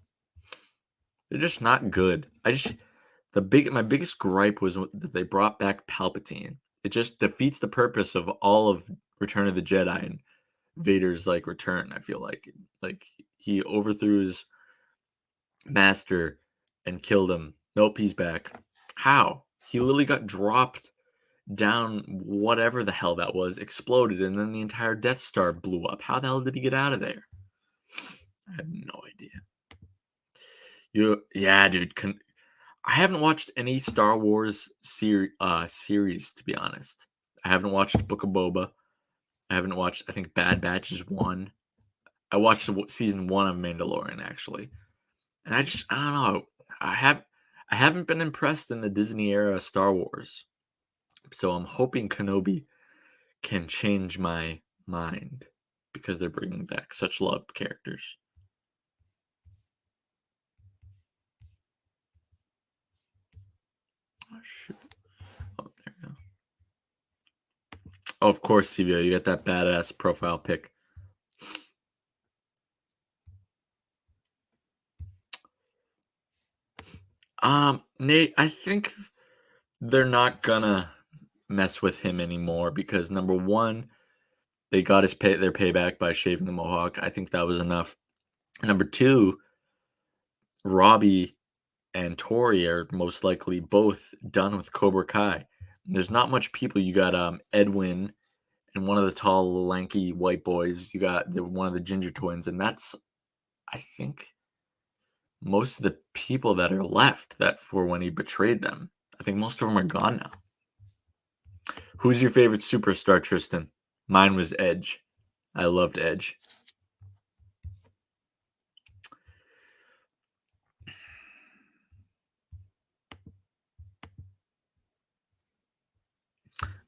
They're just not good. My biggest gripe was that they brought back Palpatine. It just defeats the purpose of all of Return of the Jedi and Vader's like return. I feel like he overthrew his master and killed him. Nope, he's back. How? He literally got dropped down whatever the hell that was, exploded, and then the entire Death Star blew up. How the hell did he get out of there? I have no idea. Yeah, dude. I haven't watched any Star Wars series to be honest. I haven't watched Book of Boba. I haven't watched. I think Bad Batch is one. I watched season 1 of Mandalorian actually, and I don't know. I haven't been impressed in the Disney era Star Wars, so I'm hoping Kenobi can change my mind because they're bringing back such loved characters. Oh shoot! Oh, there we go. Oh, of course, CVO, you got that badass profile pic. Nate, I think they're not gonna. mess with him anymore because number one, they got their payback by shaving the mohawk. I think that was enough. Number two, Robbie and Tori are most likely both done with Cobra Kai. There's not much people. You got Edwin and one of the tall, lanky white boys. You got one of the ginger twins, and that's, I think, most of the people that are left that for when he betrayed them. I think most of them are gone now. Who's your favorite superstar, Tristan? Mine was Edge. I loved Edge.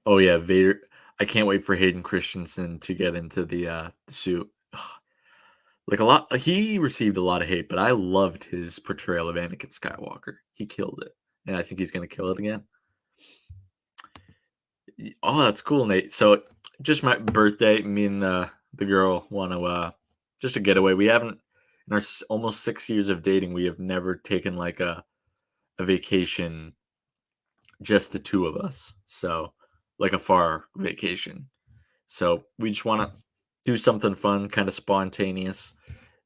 Oh yeah, Vader. I can't wait for Hayden Christensen to get into the suit. Like a lot, he received a lot of hate, but I loved his portrayal of Anakin Skywalker. He killed it, and I think he's going to kill it again. Oh, that's cool, Nate. So, just my birthday. Me and the girl want to just a getaway. We haven't in our almost 6 years of dating. We have never taken like a vacation, just the two of us. So, like a far vacation. So we just want to do something fun, kind of spontaneous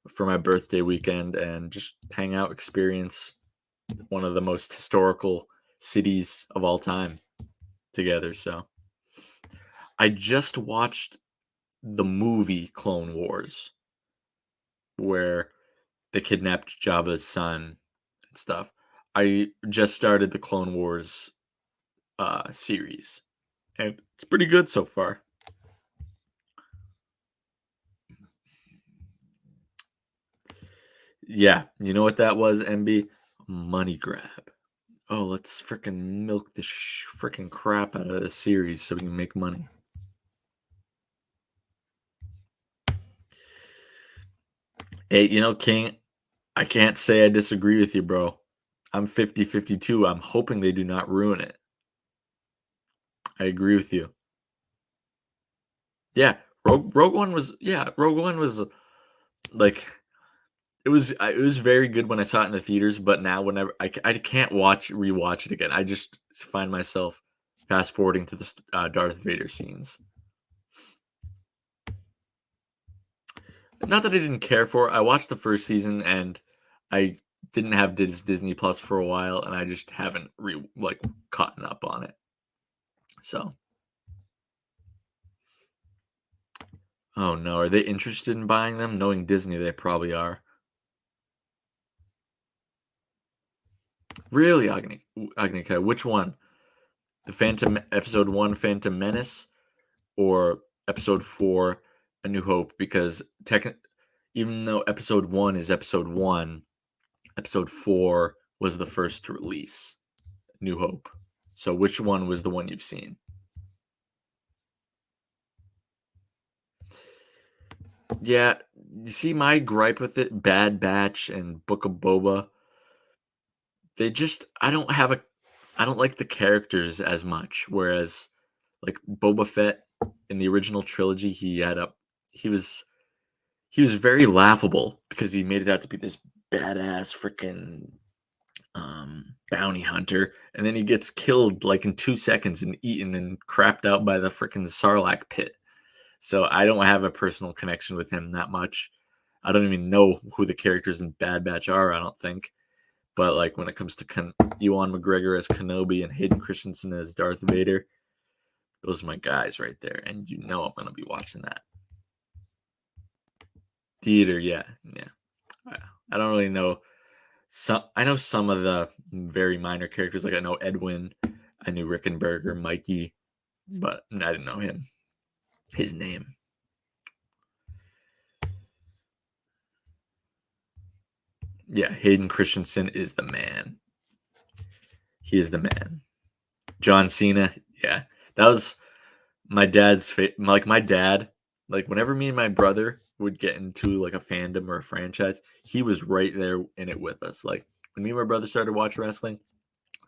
for my birthday weekend and just hang out, experience one of the most historical cities of all time together. So I just watched the movie Clone Wars where they kidnapped Jabba's son and stuff. I just started the Clone Wars series and it's pretty good so far. Yeah, you know what that was, MB? Money grab. Oh, let's freaking milk the freaking crap out of this series so we can make money. Hey, King, I can't say I disagree with you, bro. I'm 50-50 too. I'm hoping they do not ruin it. I agree with you. Yeah, Rogue One was like it was very good when I saw it in the theaters, but now whenever I can't rewatch it again. I just find myself fast forwarding to the Darth Vader scenes. Not that I didn't care for it. I watched the first season and I didn't have Disney Plus for a while, and I just haven't caught up on it. So, oh no, are they interested in buying them? Knowing Disney, they probably are. Really, Agni, which one? The Phantom Episode 1, Phantom Menace, or Episode 4, A New Hope? Because even though Episode 1 is Episode 1, Episode 4 was the first to release, New Hope. So which one was the one you've seen? Yeah, you see my gripe with it, Bad Batch and Book of Boba. I don't like the characters as much. Whereas like Boba Fett in the original trilogy, he was very laughable because he made it out to be this badass freaking bounty hunter, and then he gets killed like in 2 seconds and eaten and crapped out by the freaking Sarlacc pit. So I don't have a personal connection with him that much. I don't even know who the characters in Bad Batch are, I don't think. But like when it comes to Ewan McGregor as Kenobi and Hayden Christensen as Darth Vader, those are my guys right there. And I'm going to be watching that. Theater, yeah. I don't really know. I know some of the very minor characters. Like I know Edwin, I knew Rickenberger, Mikey, but I didn't know his name. Yeah, Hayden Christensen is the man. He is the man. John Cena, yeah, that was my dad's my dad. Like whenever me and my brother would get into like a fandom or a franchise, he was right there in it with us. Like when me and my brother started watching wrestling,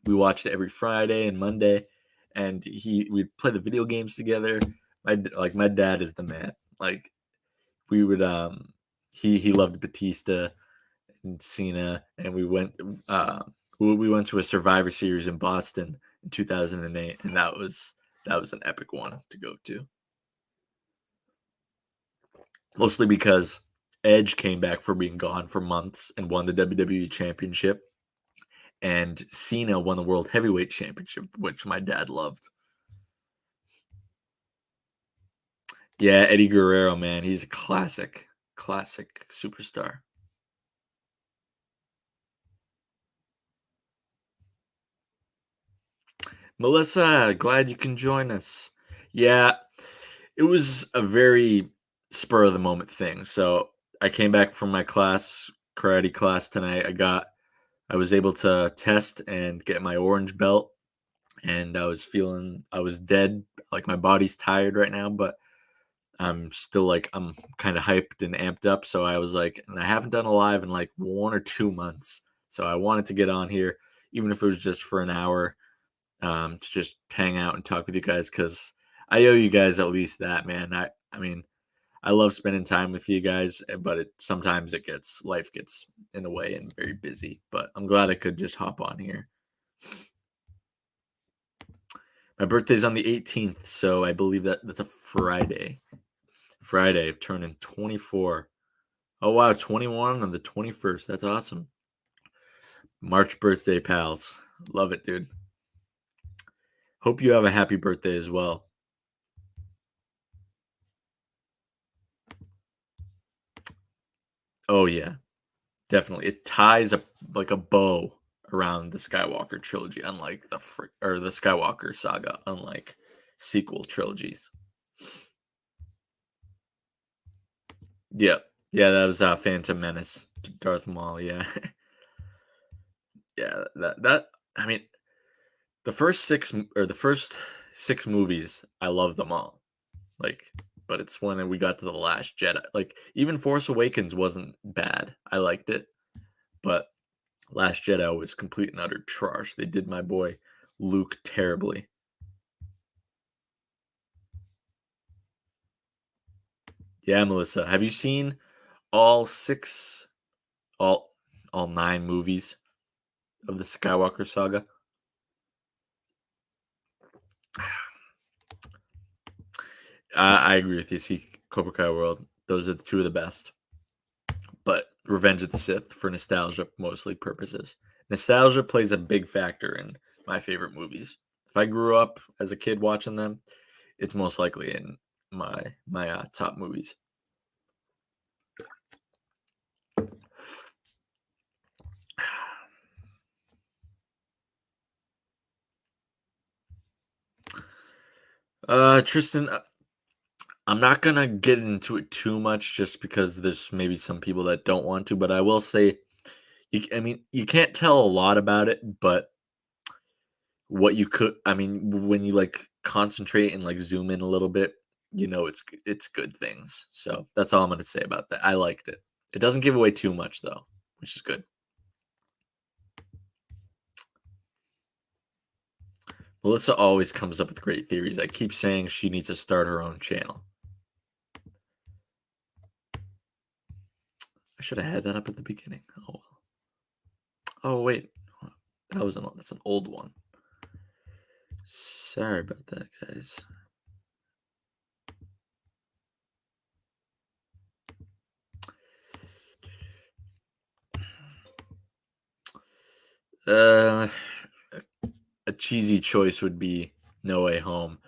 we watched it every Friday and Monday, and we'd play the video games together. My dad is the man. Like we would he loved Batista and Cena, and we went to a Survivor Series in Boston in 2008, and that was That was an epic one to go to. Mostly because Edge came back for being gone for months and won the WWE Championship, and Cena won the World Heavyweight Championship, which my dad loved. Yeah, Eddie Guerrero, man, he's a classic superstar. Melissa, glad you can join us. Yeah, it was a very spur of the moment thing. So I came back from my karate class tonight. I was able to test and get my orange belt, and I was dead. Like my body's tired right now, but I'm still like I'm kind of hyped and amped up. So I was like, and I haven't done a live in like 1 or 2 months. So I wanted to get on here, even if it was just for an hour, to just hang out and talk with you guys because I owe you guys at least that, man. I mean, I love spending time with you guys, but sometimes life gets in the way and very busy. But I'm glad I could just hop on here. My birthday's on the 18th, so I believe that's a Friday. Friday, turning 24. Oh wow, 21 on the 21st. That's awesome. March birthday, pals. Love it, dude. Hope you have a happy birthday as well. Oh yeah, definitely. It ties like a bow around the Skywalker trilogy, unlike the Skywalker saga, unlike sequel trilogies. Yeah, yeah, that was Phantom Menace, Darth Maul. Yeah, yeah. That I mean, the first 6 movies, I love them all. Like, but it's when we got to the Last Jedi. Like, even Force Awakens wasn't bad. I liked it, but Last Jedi was complete and utter trash. They did my boy Luke terribly. Yeah, Melissa, have you seen all six, all all 9 movies of the Skywalker saga? I agree with you. See, Cobra Kai World, those are the 2 of the best. But Revenge of the Sith for nostalgia mostly purposes. Nostalgia plays a big factor in my favorite movies. If I grew up as a kid watching them, it's most likely in my top movies. Tristan, I'm not gonna get into it too much just because there's maybe some people that don't want to, but I will say, I mean, you can't tell a lot about it, but I mean, when you like concentrate and like zoom in a little bit, it's good things. So that's all I'm gonna say about that. I liked it. It doesn't give away too much though, which is good. Melissa always comes up with great theories. I keep saying she needs to start her own channel. I should have had that up at the beginning. Oh well. Oh wait, that's an old one. Sorry about that, guys. Uh, a cheesy choice would be No Way Home,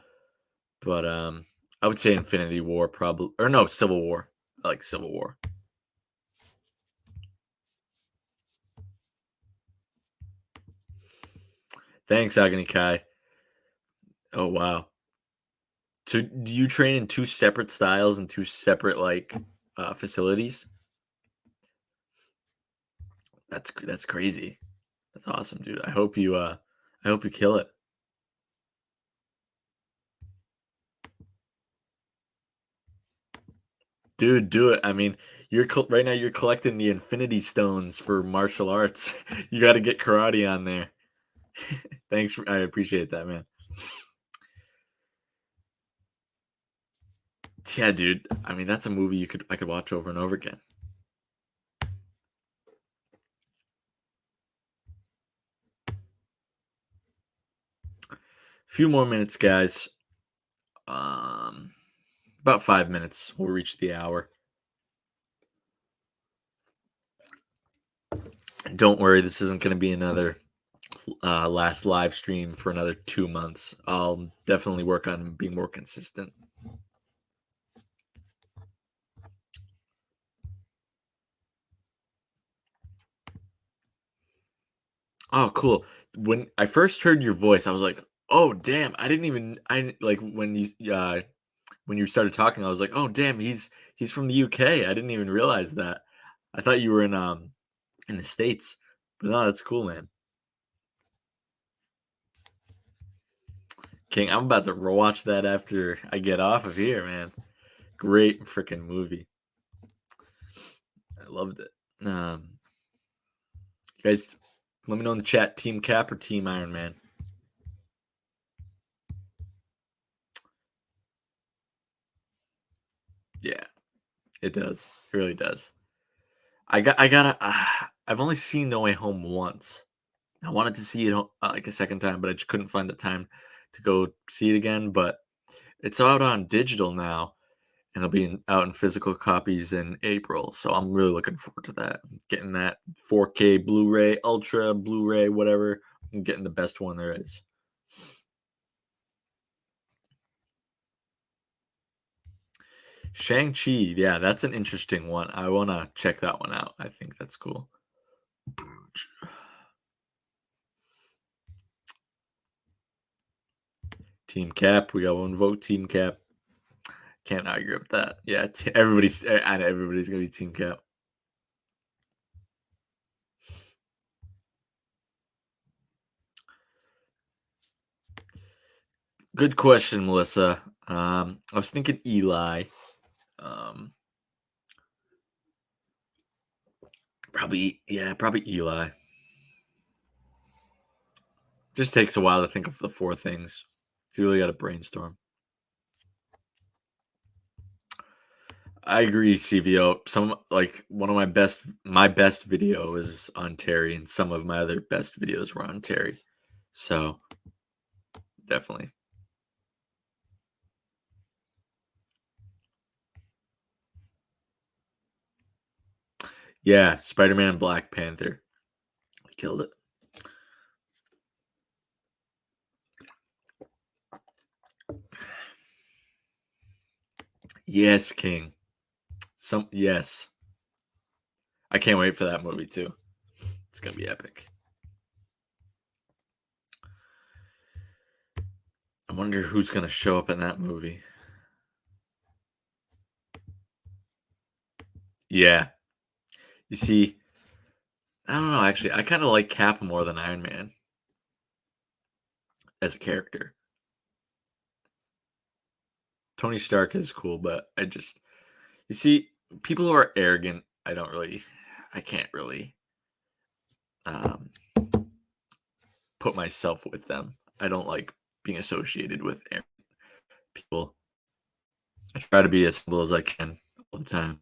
but I would say Infinity War probably, or no, Civil War. I like Civil War. Thanks, Agony Kai. Oh wow. So, do you train in 2 separate styles and 2 separate facilities? That's crazy. That's awesome, dude. I hope you kill it. Dude, do it. I mean, right now you're collecting the Infinity Stones for martial arts. You got to get karate on there. I appreciate that, man. Yeah, dude. I mean, that's a movie I could watch over and over again. A few more minutes, guys. About 5 minutes. We'll reach the hour. Don't worry, this isn't going to be another last live stream for another 2 months. I'll definitely work on being more consistent. Oh, cool. When I first heard your voice, I was like, "Oh, damn!" I like when you started talking. I was like, "Oh, damn, he's from the UK." I didn't even realize that. I thought you were in the States, but no, that's cool, man. King, I'm about to watch that after I get off of here, man. Great freaking movie. I loved it. You guys, let me know in the chat, Team Cap or Team Iron Man. Yeah, it does. It really does. I've only seen No Way Home once. I wanted to see it like a second time, but I just couldn't find the time to go see it again. But it's out on digital now, and it'll be out in physical copies in April. So I'm really looking forward to that. Getting that 4K Blu-ray, Ultra Blu-ray, whatever. And getting the best one there is. Shang-Chi, yeah, that's an interesting one. I want to check that one out. I think that's cool. Team Cap, we got one vote. Team Cap. Can't argue with that. Yeah, everybody's gonna be Team Cap. Good question, Melissa. I was thinking Eli. Probably Eli. Just takes a while to think of the four things. You really got to brainstorm. I agree, CVO. One of my best video is on Terry, and some of my other best videos were on Terry. So definitely. Yeah, Spider-Man and Black Panther. Killed it. Yes, King. Yes. I can't wait for that movie too. It's gonna be epic. I wonder who's gonna show up in that movie. Yeah. You see, I don't know, actually. I kind of like Cap more than Iron Man as a character. Tony Stark is cool, but you see, people who are arrogant, I can't really um, put myself with them. I don't like being associated with arrogant people. I try to be as simple as I can all the time.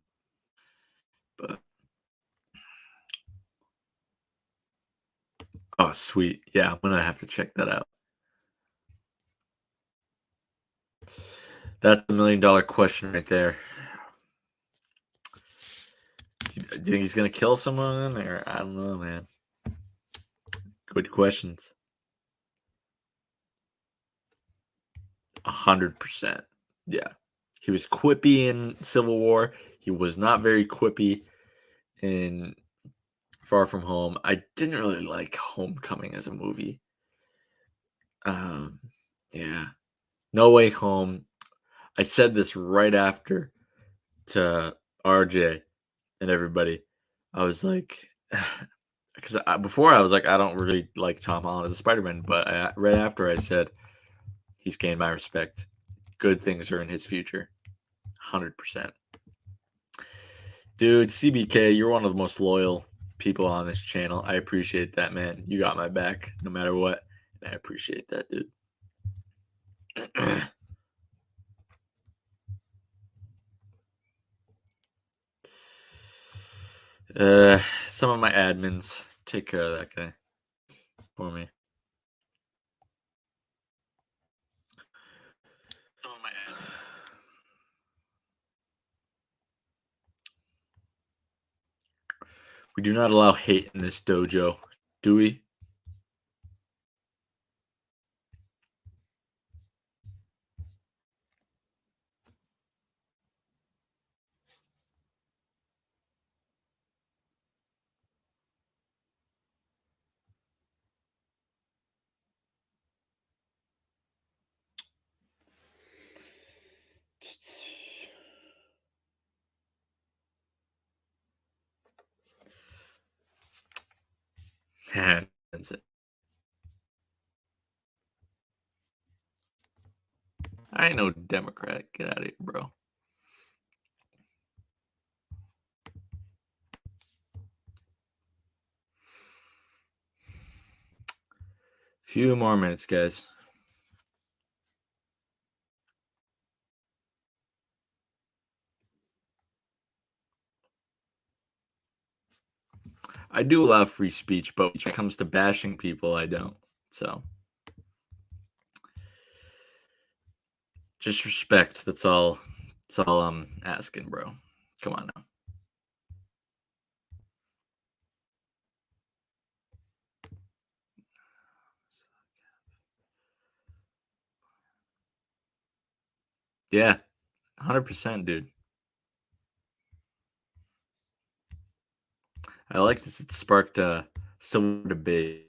But oh, sweet. Yeah, I'm gonna have to check that out. That's $1 million question right there. Do you think he's gonna kill someone, or I don't know, man? Good questions. 100%. Yeah, he was quippy in Civil War. He was not very quippy in Far From Home. I didn't really like Homecoming as a movie. Yeah, No Way Home. I said this right after to RJ and everybody. I was like, because before I was like, I don't really like Tom Holland as a Spider-Man, but right after I said he's gained my respect. Good things are in his future, 100%. Dude, CBK, you're one of the most loyal people on this channel. I appreciate that, man. You got my back no matter what. And I appreciate that, dude. Some of my admins take care of that guy for me. Some of my We do not allow hate in this dojo, do we? That's it. I ain't no Democrat. Get out of here, bro. Few more minutes, guys. I do allow free speech, but when it comes to bashing people, I don't. So just respect. That's all. That's all I'm asking, bro. Come on now. Yeah, 100%, dude. I like this. It sparked a civil debate.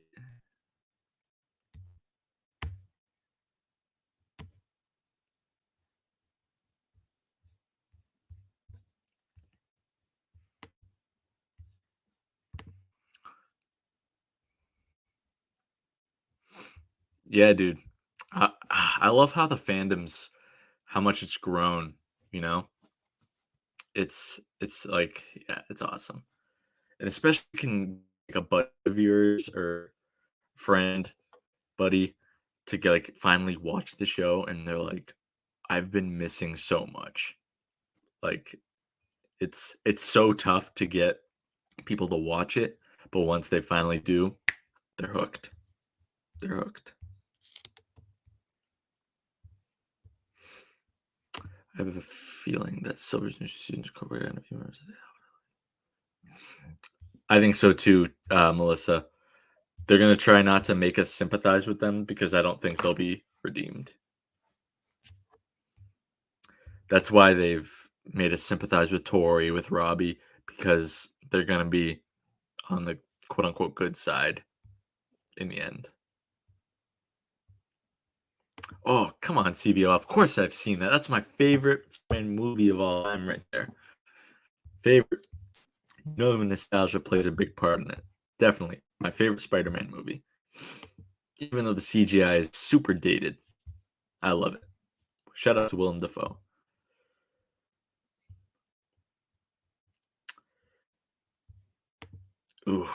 Yeah, dude. I love how the fandoms, how much it's grown. You know, it's like yeah, it's awesome, and especially can like a buddy of yours or friend, buddy, to get like finally watch the show, and they're like, I've been missing so much. Like it's so tough to get people to watch it, but once they finally do, they're hooked. They're hooked. I have a feeling that Silver's new students Cobra Kai be members of the I think so too, Melissa. They're gonna try not to make us sympathize with them because I don't think they'll be redeemed. That's why they've made us sympathize with Tori, with Robbie, because they're gonna be on the quote unquote good side in the end. Oh, come on, CBO. Of course I've seen that. That's my favorite Spider-Man movie of all time right there. Favorite. No nostalgia plays a big part in it. Definitely. My favorite Spider-Man movie. Even though the CGI is super dated. I love it. Shout out to Willem Dafoe. Ooh.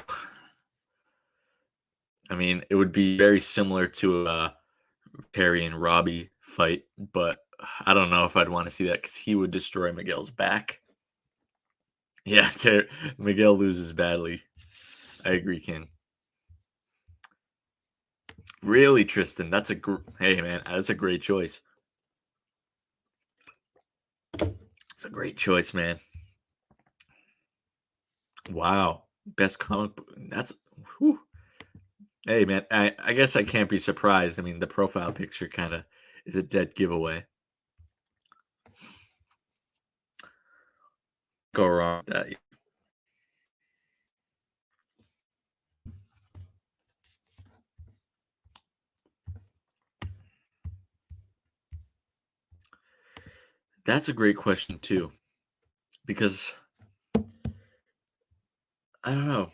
I mean, it would be very similar to a Terry and Robbie fight, but I don't know if I'd want to see that because he would destroy Miguel's back. Yeah, Miguel loses badly. I agree, King. Really, Tristan? Hey, man, that's a great choice. It's a great choice, man. Wow, best comic book. That's whew. Hey, man. I guess I can't be surprised. I mean, the profile picture kind of is a dead giveaway. Go wrong with that. That's a great question too, because I don't know.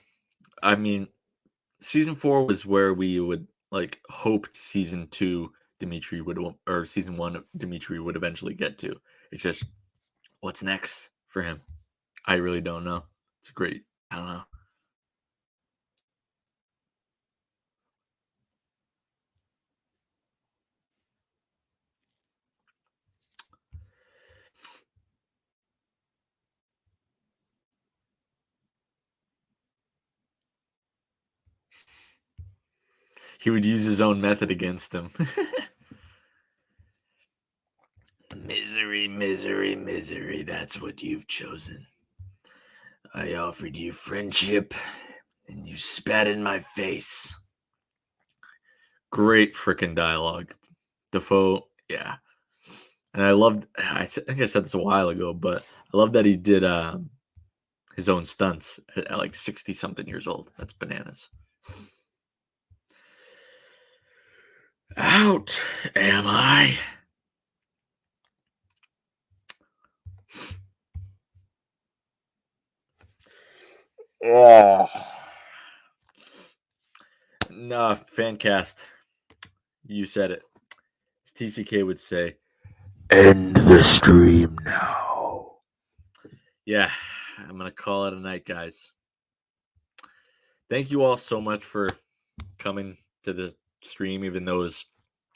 I mean, season 4 was where we would like hoped season 2 Dimitri would or season 1 Dimitri would eventually get to. It's just what's next for him. I really don't know. It's great. I don't know. He would use his own method against him. Misery, misery, misery. That's what you've chosen. I offered you friendship, and you spat in my face. Great freaking dialogue. Defoe, yeah. And I loved, think I said this a while ago, but I love that he did his own stunts at like 60 something years old. That's bananas. Out am I? Oh. Nah, fan cast. You said it. As TCK would say, end the stream now. Yeah, I'm going to call it a night, guys. Thank you all so much for coming to the stream, even though it was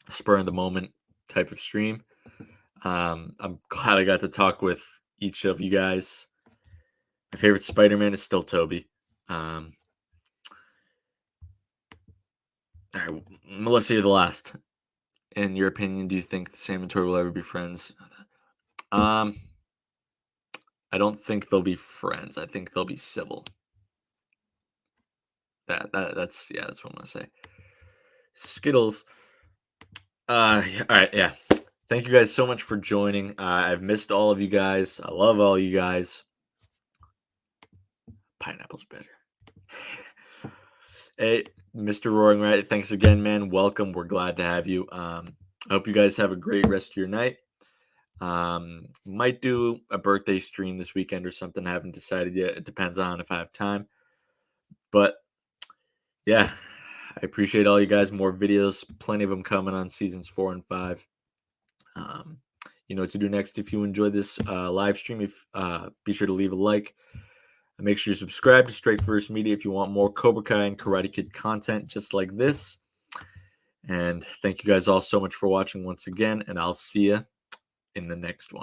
a spur of the moment type of stream. I'm glad I got to talk with each of you guys. My favorite Spider-Man is still Toby. All right, Melissa, you're the last. In your opinion, do you think Sam and Tori will ever be friends? I don't think they'll be friends. I think they'll be civil. That's what I'm gonna say. Skittles. All right, yeah. Thank you guys so much for joining. I've missed all of you guys. I love all you guys. Pineapple's better. Hey, Mr. Roaring Right, thanks again, man. Welcome. We're glad to have you. I hope you guys have a great rest of your night. Might do a birthday stream this weekend or something. I haven't decided yet. It depends on if I have time. But yeah, I appreciate all you guys. More videos, plenty of them coming on seasons 4 and 5. You know what to do next. If you enjoyed this live stream, be sure to leave a like. And make sure you subscribe to Straight First Media if you want more Cobra Kai and Karate Kid content just like this. And thank you guys all so much for watching once again, and I'll see you in the next one.